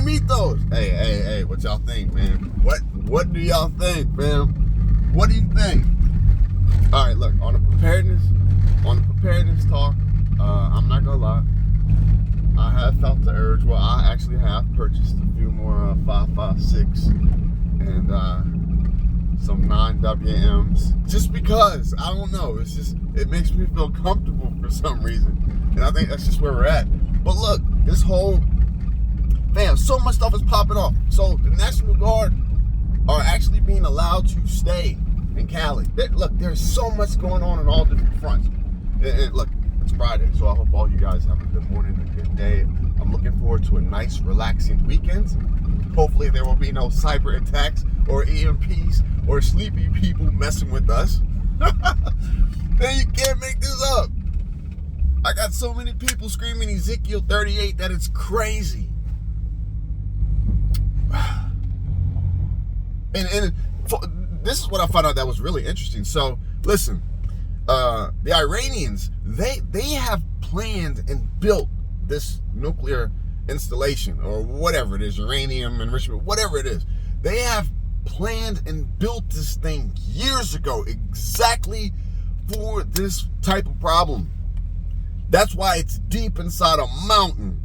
meet those. Hey, what y'all think, man? What do y'all think, fam? What do you think? All right, look, on the preparedness talk, I'm not gonna lie. I have felt the urge. Well, I actually have purchased a few more 5.56 and some 9WMs, just because, I don't know, it makes me feel comfortable for some reason, and I think that's just where we're at. But look, this whole, so much stuff is popping off. So the National Guard are actually being allowed to stay in Cali. Look, there's so much going on all different fronts. And look, it's Friday, so I hope all you guys have a good morning, a good day. I'm looking forward to a nice, relaxing weekend. Hopefully there will be no cyber attacks or EMPs or sleepy people messing with us. Man, you can't make this up. I got so many people screaming Ezekiel 38 that it's crazy. And this is what I found out that was really interesting. So, listen, the Iranians, they have planned and built this nuclear installation, or whatever it is, uranium enrichment, whatever it is. They have planned and built this thing years ago exactly for this type of problem. That's why it's deep inside a mountain.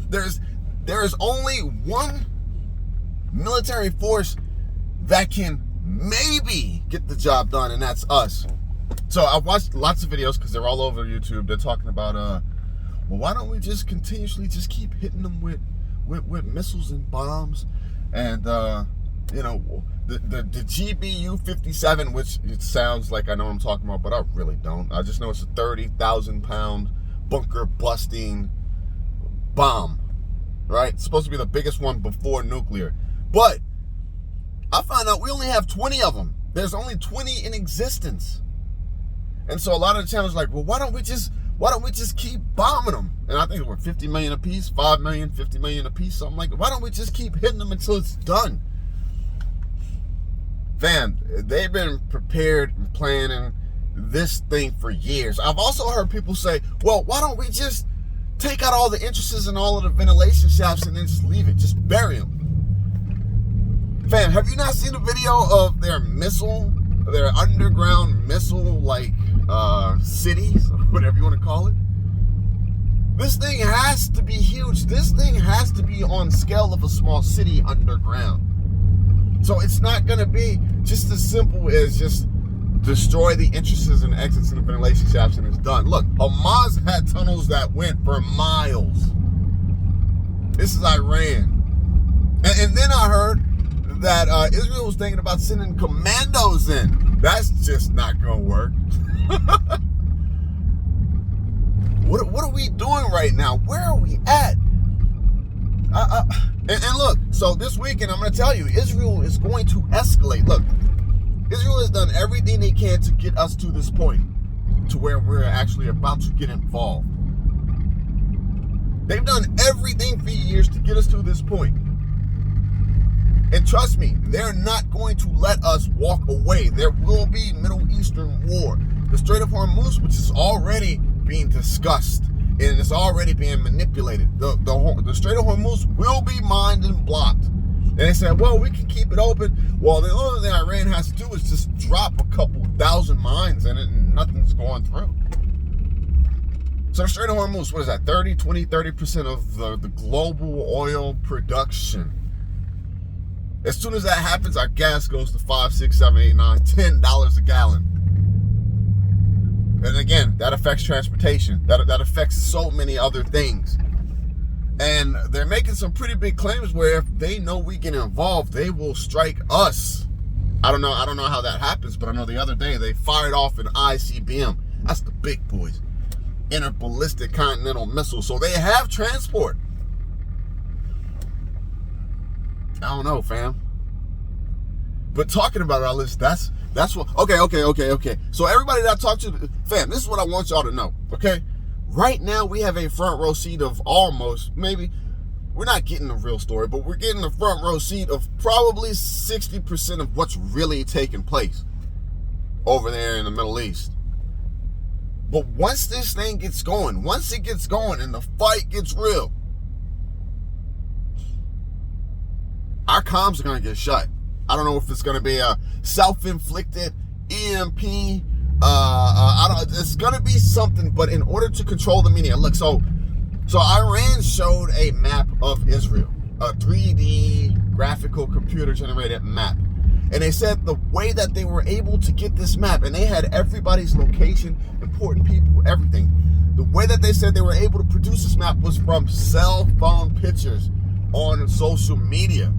There is only one military force that can maybe get the job done, and that's us. So I've watched lots of videos because they're all over YouTube. They're talking about, well, why don't we just continuously just keep hitting them with missiles and bombs, and you know, the Ww3 which it sounds like I know what I'm talking about, but I really don't. I just know it's a 30,000-pound bunker busting bomb, right? It's supposed to be the biggest one before nuclear, but I found out we only have 20 of them. There's only 20 in existence. And so a lot of the channels are like, well, why don't we just keep bombing them? And I think we're 50 million a piece, 5 million, 50 million a piece, something like that. Why don't we just keep hitting them until it's done? Fam, they've been prepared and planning this thing for years. I've also heard people say, well, why don't we just take out all the entrances and all of the ventilation shafts and then just leave it, just bury them? Fam, have you not seen a video of their underground missile, like, cities, or whatever you want to call it? This thing has to be huge. This thing has to be on scale of a small city underground. So it's not going to be just as simple as just destroy the entrances and exits and the ventilation shafts and it's done. Look, Hamas had tunnels that went for miles. This is Iran. And then I heard that Israel was thinking about sending commandos in. That's just not going to work. What are we doing right now? Where are we at? And look, so this weekend, I'm going to tell you, Israel is going to escalate. Look, Israel has done everything they can to get us to this point, to where we're actually about to get involved. They've done everything for years to get us to this point. And trust me, they're not going to let us walk away. There will be Middle Eastern war. The Strait of Hormuz, which is already being discussed, and it's already being manipulated. The Strait of Hormuz will be mined and blocked. And they said, well, we can keep it open. Well, the only thing Iran has to do is just drop a couple thousand mines in it and nothing's going through. So the Strait of Hormuz, what is that, 30% of the global oil production. As soon as that happens, our gas goes to $5, $6, $7, $8, $9, $10 a gallon. And again, that affects transportation. That affects so many other things. And they're making some pretty big claims where if they know we get involved, they will strike us. I don't know how that happens, but I know the other day they fired off an ICBM. That's the big boys. Interballistic continental missile. So they have transport. I don't know, fam. But talking about all this, that's what. Okay. So everybody that I talk to, fam, this is what I want y'all to know. Okay, right now we have a front row seat of almost, maybe we're not getting the real story, but we're getting the front row seat of probably 60% of what's really taking place over there in the Middle East. But once this thing gets going, once it gets going and the fight gets real, our comms are going to get shut. I don't know if it's going to be a self-inflicted EMP. It's going to be something, but in order to control the media, look, so Iran showed a map of Israel, a 3D graphical computer generated map. And they said the way that they were able to get this map, and they had everybody's location, important people, everything. The way that they said they were able to produce this map was from cell phone pictures on social media.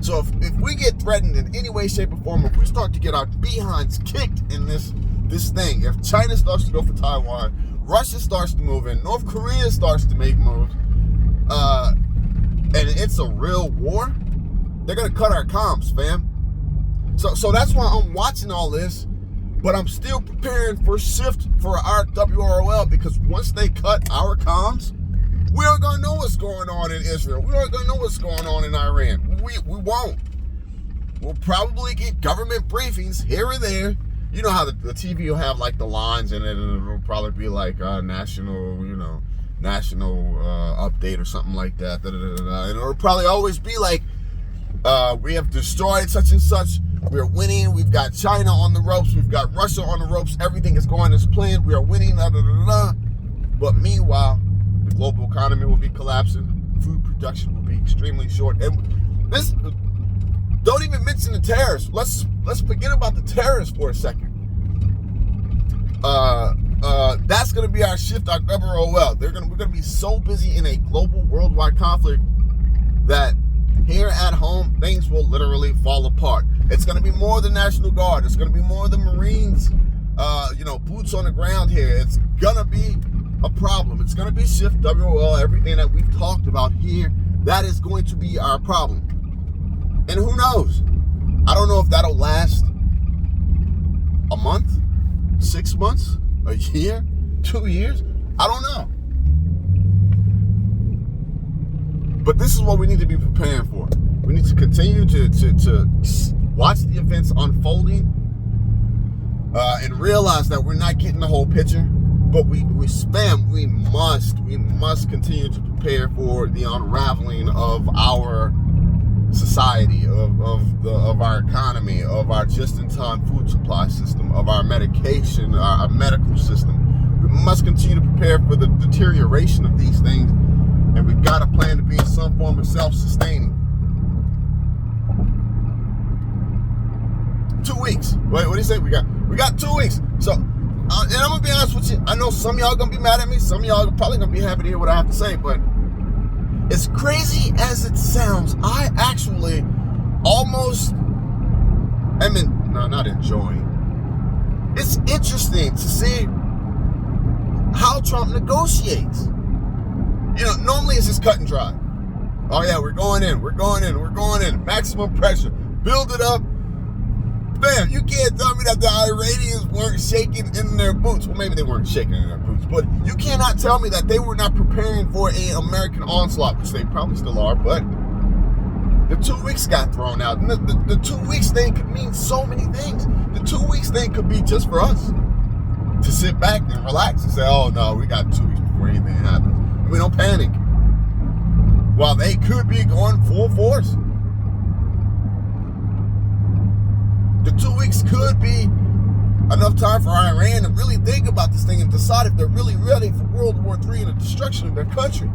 So if we get threatened in any way, shape, or form, if we start to get our behinds kicked in this thing, if China starts to go for Taiwan, Russia starts to move in, North Korea starts to make moves, and it's a real war, they're going to cut our comms, fam. So that's why I'm watching all this, but I'm still preparing for shift for our WROL, because once they cut our comms, we aren't going to know what's going on in Israel. We aren't going to know what's going on in Iran. We won't. We'll probably get government briefings here and there. You know how the TV will have like the lines in it, and it'll probably be like national update or something like that. And it'll probably always be like, we have destroyed such and such. We're winning. We've got China on the ropes. We've got Russia on the ropes. Everything is going as planned. We are winning. But meanwhile, the global economy will be collapsing. Food production will be extremely short. And this, don't even mention the terrorists. Let's forget about the terrorists for a second. That's going to be our shift, our WROL. We're going to be so busy in a global, worldwide conflict that here at home, things will literally fall apart. It's going to be more the National Guard. It's going to be more the Marines, boots on the ground here. It's going to be a problem. It's going to be shift, WROL, everything that we've talked about here. That is going to be our problem. And who knows? I don't know if that'll last a month, 6 months, a year, 2 years. I don't know. But this is what we need to be preparing for. We need to continue to watch the events unfolding and realize that we're not getting the whole picture. But we must continue to prepare for the unraveling of our society, of our economy, of our just-in-time food supply system, of our medication, our medical system. We must continue to prepare for the deterioration of these things, and we've got a plan to be in some form of self-sustaining. 2 weeks. Wait, what do you say? We got 2 weeks. So, and I'm gonna be honest with you. I know some of y'all are gonna be mad at me. Some of y'all are probably gonna be happy to hear what I have to say. But as crazy as it sounds, I actually almost, not enjoying. It's interesting to see how Trump negotiates. Normally it's just cut and dry. Oh yeah, we're going in. Maximum pressure. Build it up. Bam, you can't tell me that the Iranians weren't shaking in their boots. Well, maybe they weren't shaking in their boots, but you cannot tell me that they were not preparing for an American onslaught, which they probably still are, but the 2 weeks got thrown out. And the 2 weeks thing could mean so many things. The 2 weeks thing could be just for us to sit back and relax and say, oh no, we got 2 weeks before anything happens. And we don't panic. While they could be going full force. The 2 weeks could be enough time for Iran to really think about this thing and decide if they're really ready for World War III and the destruction of their country.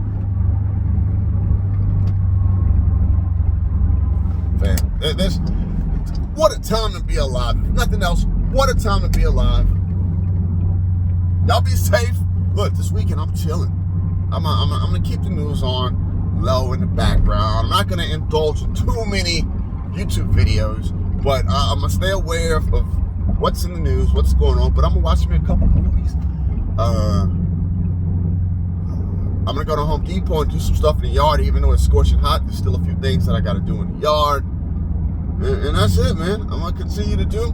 Fam, what a time to be alive. If nothing else, what a time to be alive. Y'all be safe. Look, this weekend I'm chilling. I'm gonna keep the news on low in the background. I'm not gonna indulge in too many YouTube videos. But I'm going to stay aware of what's in the news, what's going on. But I'm going to watch me a couple movies. I'm going to go to Home Depot and do some stuff in the yard. Even though it's scorching hot, there's still a few things that I got to do in the yard. And that's it, man. I'm going to continue to do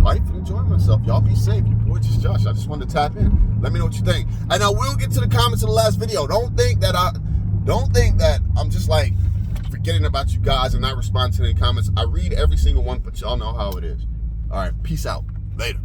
life and enjoy myself. Y'all be safe. Your boy just Josh. I just wanted to tap in. Let me know what you think. And I will get to the comments of the last video. Don't think that I'm just like forgetting about you guys and not responding to any comments. I read every single one, but y'all know how it is. All right, peace out. Later.